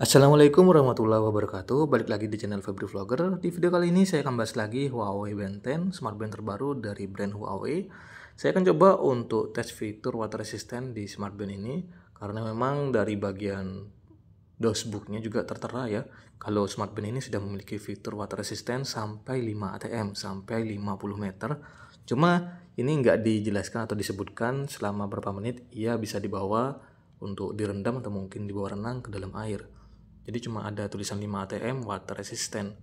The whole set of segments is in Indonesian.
Assalamualaikum warahmatullahi wabarakatuh. Balik lagi di channel Febri Vlogger. Di video kali ini saya akan bahas lagi Huawei Band 10, smartband terbaru dari brand Huawei. Saya akan coba untuk tes fitur water resistant di smartband ini karena memang dari bagian dashboardnya juga tertera ya kalau smartband ini sudah memiliki fitur water resistant sampai 5 ATM, sampai 50 meter. Cuma ini nggak dijelaskan atau disebutkan selama berapa menit ia bisa dibawa untuk direndam atau mungkin dibawa renang ke dalam air. Jadi cuma ada tulisan 5 ATM water resistant.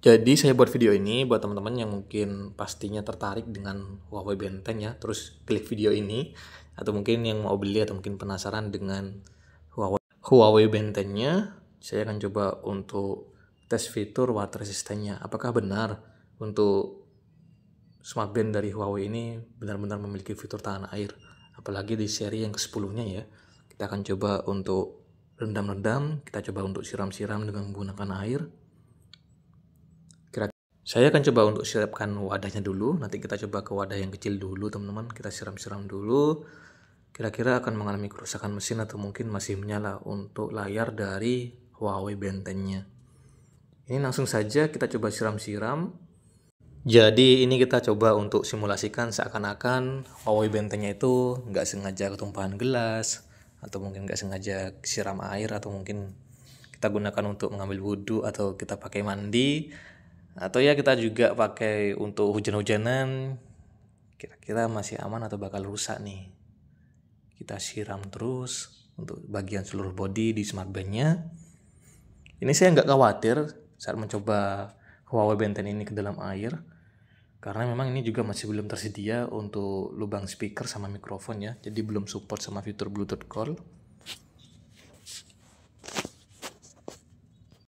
Jadi saya buat video ini buat teman-teman yang mungkin pastinya tertarik dengan Huawei Band 10 ya, terus klik video ini, atau mungkin yang mau beli atau mungkin penasaran dengan Huawei Band 10-nya, saya akan coba untuk tes fitur water resistance-nya. Apakah benar untuk smartband dari Huawei ini benar-benar memiliki fitur tahan air, apalagi di seri yang ke-10-nya ya. Kita akan coba untuk rendam-rendam, kita coba untuk siram-siram dengan menggunakan air. Saya akan coba untuk siapkan wadahnya dulu, nanti kita coba ke wadah yang kecil dulu teman-teman, kita siram-siram dulu. Kira-kira akan mengalami kerusakan mesin atau mungkin masih menyala untuk layar dari Huawei Band 10-nya. Ini langsung saja kita coba siram-siram. Jadi ini kita coba untuk simulasikan seakan-akan Huawei Band 10-nya itu nggak sengaja ketumpahan gelas, atau mungkin nggak sengaja siram air, atau mungkin kita gunakan untuk mengambil wudhu atau kita pakai mandi, atau ya kita juga pakai untuk hujan-hujanan. Kira-kira masih aman atau bakal rusak nih. Kita siram terus untuk bagian seluruh body di smartband-nya. Ini saya nggak khawatir saat mencoba Huawei Band 10 ini ke dalam air, karena memang ini juga masih belum tersedia untuk lubang speaker sama mikrofon ya, jadi belum support sama fitur Bluetooth call.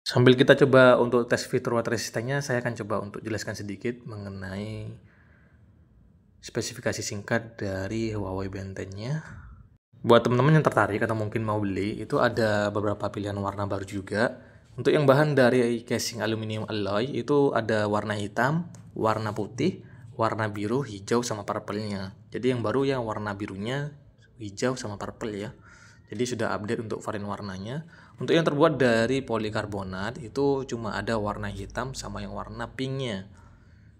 Sambil kita coba untuk tes fitur water resistance-nya, saya akan coba untuk jelaskan sedikit mengenai spesifikasi singkat dari Huawei Band 10-nya. Buat teman-teman yang tertarik atau mungkin mau beli, itu ada beberapa pilihan warna baru juga. Untuk yang bahan dari casing aluminium alloy itu ada warna hitam, warna putih, warna biru, hijau, sama purple-nya. Jadi yang baru yang warna birunya, hijau, sama purple ya. Jadi sudah update untuk varian warnanya. Untuk yang terbuat dari polikarbonat itu cuma ada warna hitam sama yang warna pinknya.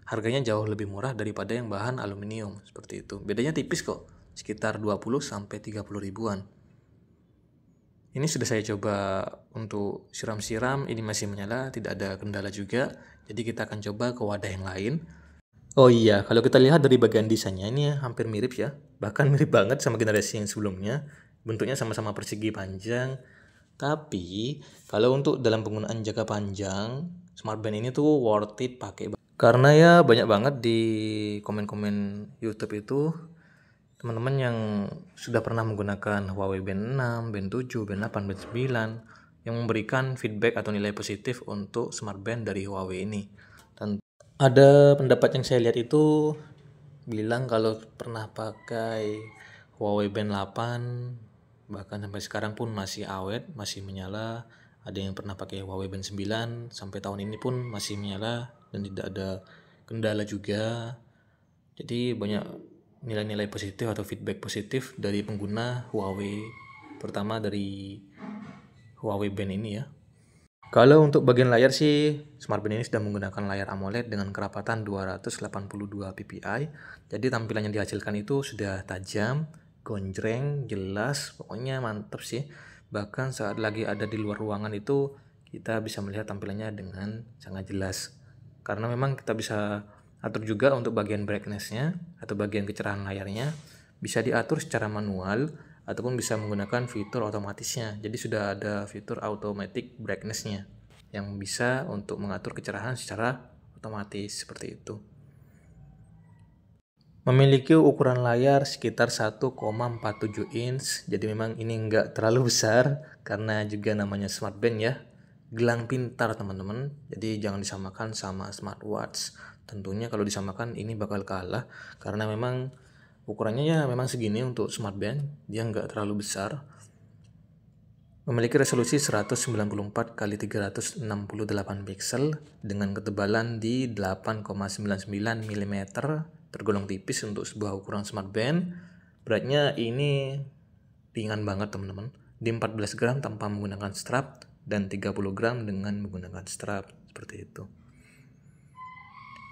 Harganya jauh lebih murah daripada yang bahan aluminium seperti itu. Bedanya tipis kok, sekitar 20 sampai 30 ribuan. Ini sudah saya coba untuk siram-siram, ini masih menyala, tidak ada kendala juga. Jadi kita akan coba ke wadah yang lain. Oh iya, kalau kita lihat dari bagian desainnya ini hampir mirip ya. Bahkan mirip banget sama generasi yang sebelumnya. Bentuknya sama-sama persegi panjang. Tapi kalau untuk dalam penggunaan jangka panjang, smartband ini tuh worth it pakai. Karena ya banyak banget di komen-komen YouTube itu teman-teman yang sudah pernah menggunakan Huawei Band 6, Band 7, Band 8, Band 9 yang memberikan feedback atau nilai positif untuk smartband dari Huawei ini. Dan ada pendapat yang saya lihat itu bilang kalau pernah pakai Huawei Band 8 bahkan sampai sekarang pun masih awet, masih menyala. Ada yang pernah pakai Huawei Band 9 sampai tahun ini pun masih menyala dan tidak ada kendala juga. Jadi banyak nilai-nilai positif atau feedback positif dari pengguna Huawei, terutama dari Huawei Band ini ya. Kalau untuk bagian layar sih, smartband ini sudah menggunakan layar AMOLED dengan kerapatan 282 ppi. Jadi tampilan yang dihasilkan itu sudah tajam, gonjreng, jelas, pokoknya mantep sih. Bahkan saat lagi ada di luar ruangan itu kita bisa melihat tampilannya dengan sangat jelas. Karena memang kita bisa atur juga untuk bagian brightness-nya atau bagian kecerahan layarnya. Bisa diatur secara manual ataupun bisa menggunakan fitur otomatisnya. Jadi sudah ada fitur automatic brightness-nya yang bisa untuk mengatur kecerahan secara otomatis seperti itu. Memiliki ukuran layar sekitar 1,47 inch. Jadi memang ini enggak terlalu besar karena juga namanya smartband ya. Gelang pintar teman-teman. Jadi jangan disamakan sama smartwatch. Tentunya kalau disamakan ini bakal kalah karena memang ukurannya ya memang segini untuk smartband, dia nggak terlalu besar. Memiliki resolusi 194 x 368 pixel dengan ketebalan di 8,99 mm, tergolong tipis untuk sebuah ukuran smartband. Beratnya ini ringan banget teman-teman, di 14 gram tanpa menggunakan strap, dan 30 gram dengan menggunakan strap, seperti itu.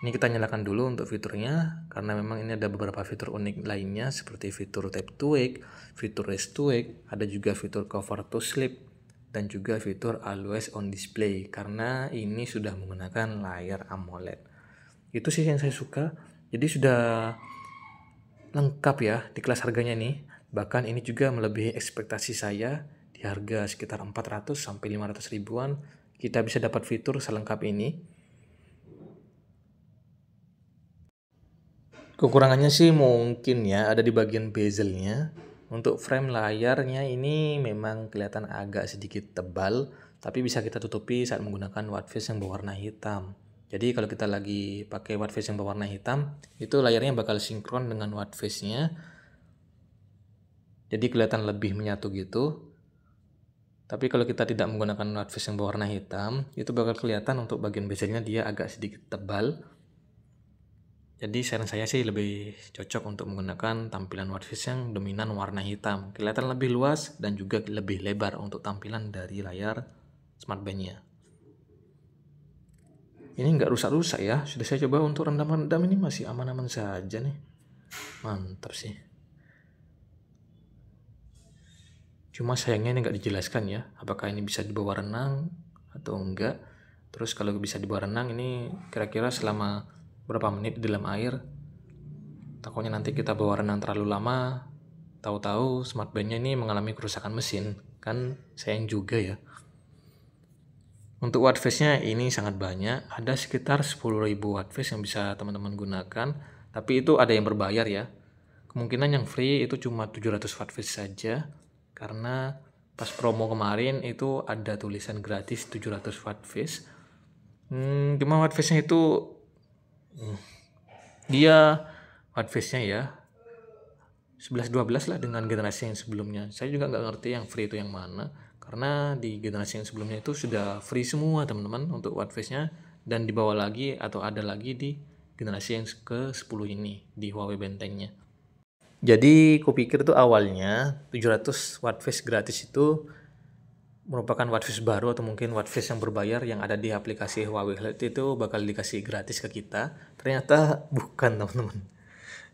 Ini kita nyalakan dulu untuk fiturnya, karena memang ini ada beberapa fitur unik lainnya seperti fitur tap to wake, fitur rest to wake, ada juga fitur cover to sleep, dan juga fitur always on display, karena ini sudah menggunakan layar AMOLED. Itu sih yang saya suka, jadi sudah lengkap ya di kelas harganya nih. Bahkan ini juga melebihi ekspektasi saya, di harga sekitar 400 sampai 500 ribuan kita bisa dapat fitur selengkap ini. Kekurangannya sih mungkin ya ada di bagian bezelnya. Untuk frame layarnya ini memang kelihatan agak sedikit tebal, tapi bisa kita tutupi saat menggunakan watchface yang berwarna hitam. Jadi kalau kita lagi pakai watchface yang berwarna hitam, itu layarnya bakal sinkron dengan watchface-nya. Jadi kelihatan lebih menyatu gitu. Tapi kalau kita tidak menggunakan watchface yang berwarna hitam, itu bakal kelihatan untuk bagian bezelnya dia agak sedikit tebal. Jadi saran saya sih lebih cocok untuk menggunakan tampilan watchface yang dominan warna hitam. Kelihatan lebih luas dan juga lebih lebar untuk tampilan dari layar smartband-nya. Ini nggak rusak-rusak ya. Sudah saya coba untuk rendam-rendam, ini masih aman-aman saja nih. Mantap sih. Cuma sayangnya ini nggak dijelaskan ya. Apakah ini bisa dibawa renang atau enggak. Terus kalau bisa dibawa renang ini kira-kira selama berapa menit di dalam air. Takutnya nanti kita bawa renang terlalu lama, tahu-tahu smartband-nya ini mengalami kerusakan mesin, kan sayang juga ya. Untuk wattface-nya ini sangat banyak, ada sekitar 10.000 wattface yang bisa teman-teman gunakan, tapi itu ada yang berbayar ya. Kemungkinan yang free itu cuma 700 wattface saja, karena pas promo kemarin itu ada tulisan gratis 700 wattface. Cuma wattface-nya itu dia wattface-nya ya 11-12 lah dengan generasi yang sebelumnya. Saya juga nggak ngerti yang free itu yang mana, karena di generasi yang sebelumnya itu sudah free semua teman-teman untuk wattface-nya, dan dibawa lagi atau ada lagi di generasi yang ke-10 ini di Huawei Band 10-nya. Jadi kupikir tuh awalnya 700 wattface gratis itu merupakan wattface baru atau mungkin wattface yang berbayar yang ada di aplikasi Huawei Health itu bakal dikasih gratis ke kita. Ternyata bukan teman-teman.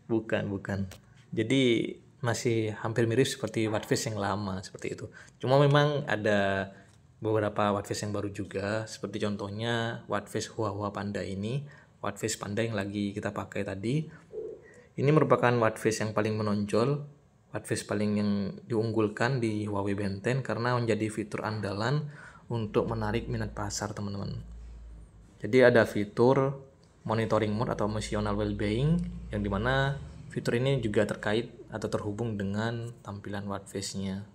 Bukan. Jadi masih hampir mirip seperti wattface yang lama seperti itu. Cuma memang ada beberapa wattface yang baru juga, seperti contohnya wattface Huahua Panda ini. Wattface Panda yang lagi kita pakai tadi. Ini merupakan wattface yang paling menonjol, wattface paling yang diunggulkan di Huawei Band 10 karena menjadi fitur andalan untuk menarik minat pasar teman-teman. Jadi ada fitur monitoring mode atau emotional well-being, yang dimana fitur ini juga terkait atau terhubung dengan tampilan wattface-nya,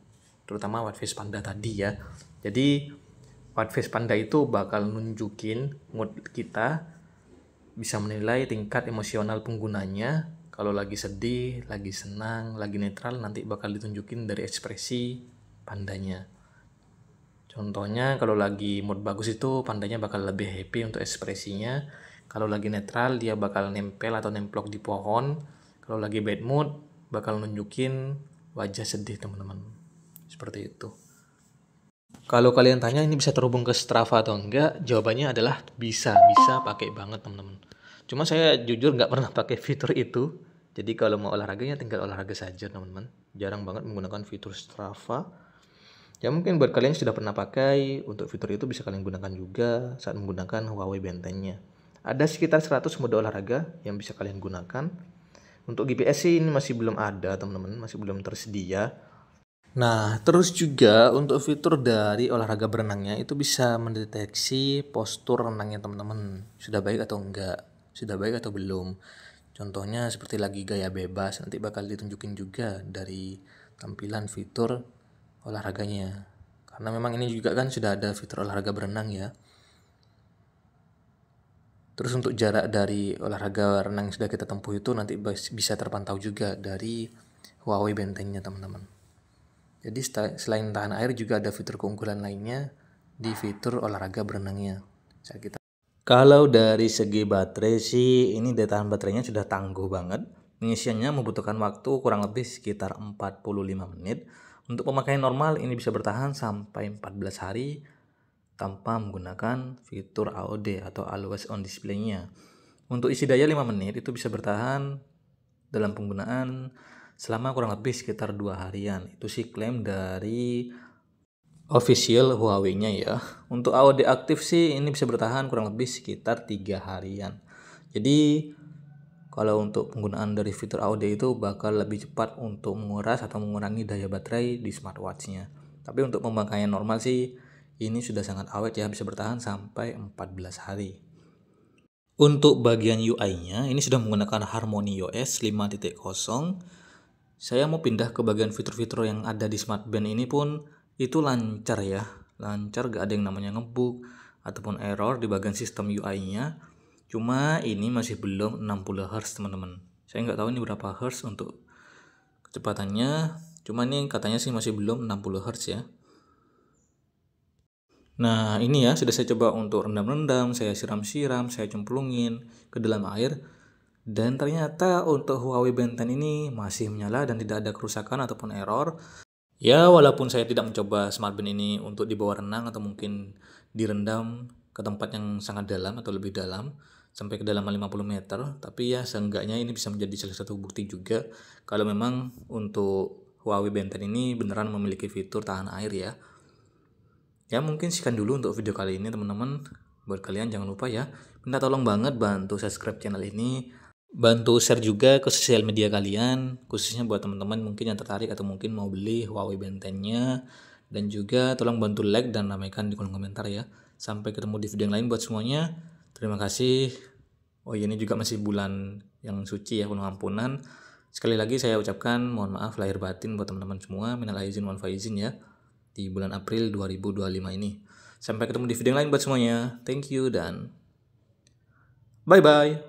terutama wattface Panda tadi ya. Jadi wattface Panda itu bakal nunjukin mood kita, bisa menilai tingkat emosional penggunanya. Kalau lagi sedih, lagi senang, lagi netral, nanti bakal ditunjukin dari ekspresi pandanya. Contohnya kalau lagi mood bagus itu pandanya bakal lebih happy untuk ekspresinya. Kalau lagi netral dia bakal nempel atau nemplok di pohon. Kalau lagi bad mood bakal nunjukin wajah sedih teman-teman. Seperti itu. Kalau kalian tanya ini bisa terhubung ke Strava atau enggak, jawabannya adalah bisa pakai banget teman-teman. Cuma saya jujur nggak pernah pakai fitur itu. Jadi kalau mau olahraganya tinggal olahraga saja teman-teman. Jarang banget menggunakan fitur Strava. Ya mungkin buat kalian yang sudah pernah pakai, untuk fitur itu bisa kalian gunakan juga saat menggunakan Huawei Band 10-nya. Ada sekitar 100 mode olahraga yang bisa kalian gunakan. Untuk GPS sih ini masih belum ada teman-teman, masih belum tersedia. Nah, terus juga untuk fitur dari olahraga berenangnya itu bisa mendeteksi postur renangnya teman-teman. Sudah baik atau enggak? Sudah baik atau belum? Contohnya seperti lagi gaya bebas, nanti bakal ditunjukin juga dari tampilan fitur olahraganya. Karena memang ini juga kan sudah ada fitur olahraga berenang ya. Terus untuk jarak dari olahraga renang yang sudah kita tempuh itu nanti bisa terpantau juga dari Huawei Band 10-nya teman-teman. Jadi selain tahan air juga ada fitur keunggulan lainnya di fitur olahraga berenangnya. Kalau dari segi baterai sih ini daya tahan baterainya sudah tangguh banget. Pengisiannya membutuhkan waktu kurang lebih sekitar 45 menit. Untuk pemakaian normal ini bisa bertahan sampai 14 hari tanpa menggunakan fitur AOD atau Always On Display-nya. Untuk isi daya 5 menit itu bisa bertahan dalam penggunaan selama kurang lebih sekitar 2 harian. Itu sih klaim dari official Huawei-nya ya. Untuk AOD aktif sih ini bisa bertahan kurang lebih sekitar 3 harian. Jadi kalau untuk penggunaan dari fitur AOD itu bakal lebih cepat untuk menguras atau mengurangi daya baterai di smartwatch-nya. Tapi untuk pemakaian normal sih ini sudah sangat awet ya, bisa bertahan sampai 14 hari. Untuk bagian UI-nya ini sudah menggunakan Harmony OS 5.0. Saya mau pindah ke bagian fitur-fitur yang ada di Smart Band ini pun itu lancar ya. Lancar, gak ada yang namanya ngebug ataupun error di bagian sistem UI-nya. Cuma ini masih belum 60 Hz teman-teman. Saya nggak tahu ini berapa Hz untuk kecepatannya. Cuma ini katanya sih masih belum 60 Hz ya. Nah ini ya sudah saya coba untuk rendam-rendam, saya siram-siram, saya cemplungin ke dalam air. Dan ternyata untuk Huawei Band 10 ini masih menyala dan tidak ada kerusakan ataupun error. Ya walaupun saya tidak mencoba Smart Band ini untuk dibawa renang atau mungkin direndam ke tempat yang sangat dalam atau lebih dalam sampai ke dalam 50 meter, tapi ya seenggaknya ini bisa menjadi salah satu bukti juga kalau memang untuk Huawei Band 10 ini beneran memiliki fitur tahan air ya. Ya mungkin sekian dulu untuk video kali ini teman-teman. Buat kalian jangan lupa ya, minta tolong banget bantu subscribe channel ini, bantu share juga ke sosial media kalian, khususnya buat teman-teman mungkin yang tertarik atau mungkin mau beli Huawei Band 10-nya. Dan juga tolong bantu like dan ramaikan di kolom komentar ya. Sampai ketemu di video yang lain buat semuanya. Terima kasih. Oh iya, ini juga masih bulan yang suci ya, penuh ampunan. Sekali lagi saya ucapkan mohon maaf lahir batin buat teman-teman semua. Minal aizin wal faizin ya. Di bulan April 2025 ini. Sampai ketemu di video yang lain buat semuanya. Thank you dan bye-bye.